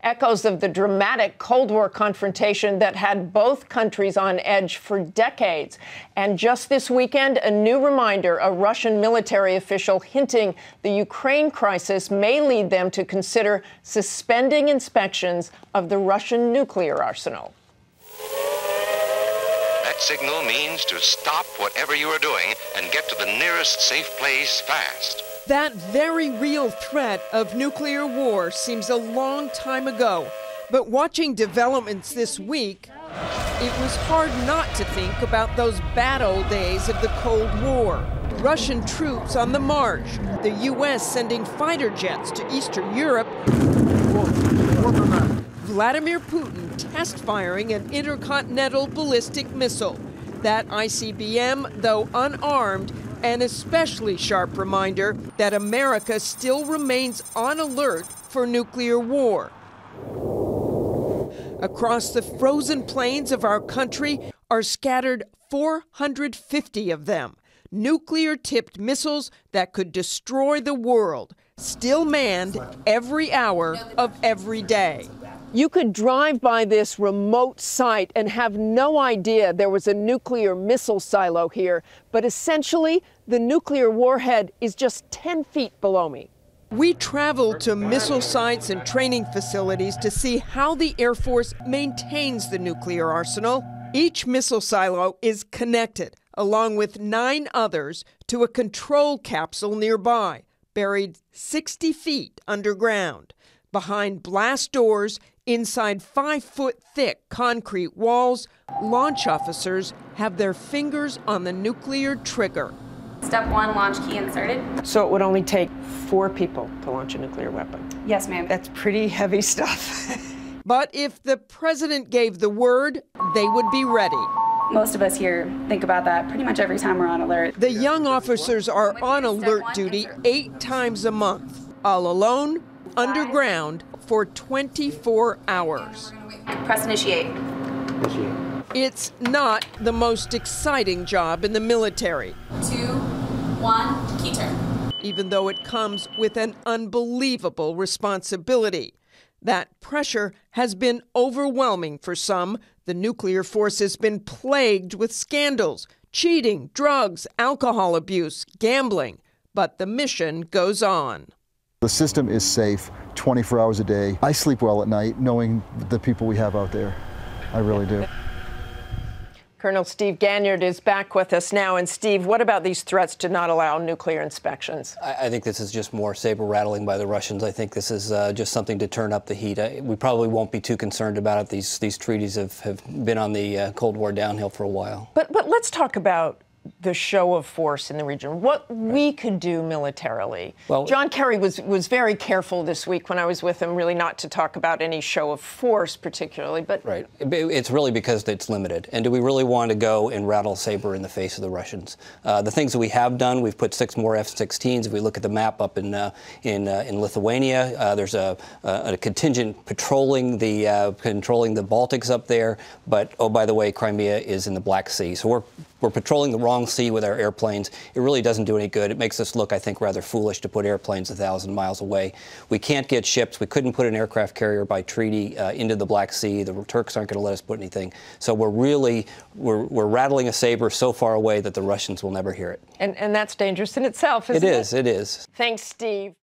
echoes of the dramatic Cold War confrontation that had both countries on edge for decades. And just this weekend, a new reminder, a Russian military official hinting the Ukraine crisis may lead them to consider suspending inspections of the Russian nuclear arsenal. That signal means to stop whatever you are doing and get to the nearest safe place fast. That very real threat of nuclear war seems a long time ago. But watching developments this week, it was hard not to think about those bad old days of the Cold War. Russian troops on the march, the U.S. sending fighter jets to Eastern Europe, Vladimir Putin test-firing an intercontinental ballistic missile. That ICBM, though unarmed, an especially sharp reminder that America still remains on alert for nuclear war. Across the frozen plains of our country are scattered 450 of them, nuclear-tipped missiles that could destroy the world, still manned every hour of every day. You could drive by this remote site and have no idea there was a nuclear missile silo here, but essentially, the nuclear warhead is just 10 feet below me. We traveled to missile sites and training facilities to see how the Air Force maintains the nuclear arsenal. Each missile silo is connected, along with 9 others, to a control capsule nearby, buried 60 feet underground. Behind blast doors, inside 5-foot-thick concrete walls, launch officers have their fingers on the nuclear trigger. Step 1, launch key inserted. So it would only take 4 people to launch a nuclear weapon? Yes, ma'am. That's pretty heavy stuff. But if the president gave the word, they would be ready. Most of us here think about that pretty much every time we're on alert. The young officers are on alert duty 8 times a month, all alone, underground, for 24 hours. Press initiate. It's not the most exciting job in the military. 2, 1, key turn. Even though it comes with an unbelievable responsibility. That pressure has been overwhelming for some. The nuclear force has been plagued with scandals, cheating, drugs, alcohol abuse, gambling. But the mission goes on. The system is safe 24 hours a day. I sleep well at night knowing the people we have out there. I really do. Colonel Steve Ganyard is back with us now. And Steve, what about these threats to not allow nuclear inspections? I think this is just more saber rattling by the Russians. I think this is just something to turn up the heat. We probably won't be too concerned about it. These treaties have been on the Cold War downhill for a while. But let's talk about the show of force in the region, what we could do militarily. Well, John Kerry was very careful this week when I was with him, really not to talk about any show of force particularly. But right, it's really because it's limited. And do we really want to go and rattle saber in the face of the Russians? The things that we have done, we've put 6 more F-16s. If we look at the map up in Lithuania, there's a contingent patrolling the Baltics up there. But oh, by the way, Crimea is in the Black Sea, so we're patrolling the wrong sea with our airplanes. It really doesn't do any good. It makes us look, I think, rather foolish to put airplanes 1,000 miles away. We can't get ships. We couldn't put an aircraft carrier by treaty into the Black Sea. The Turks aren't going to let us put anything. So we're rattling a saber so far away that the Russians will never hear it. And that's dangerous in itself, isn't it? It is. Thanks, Steve.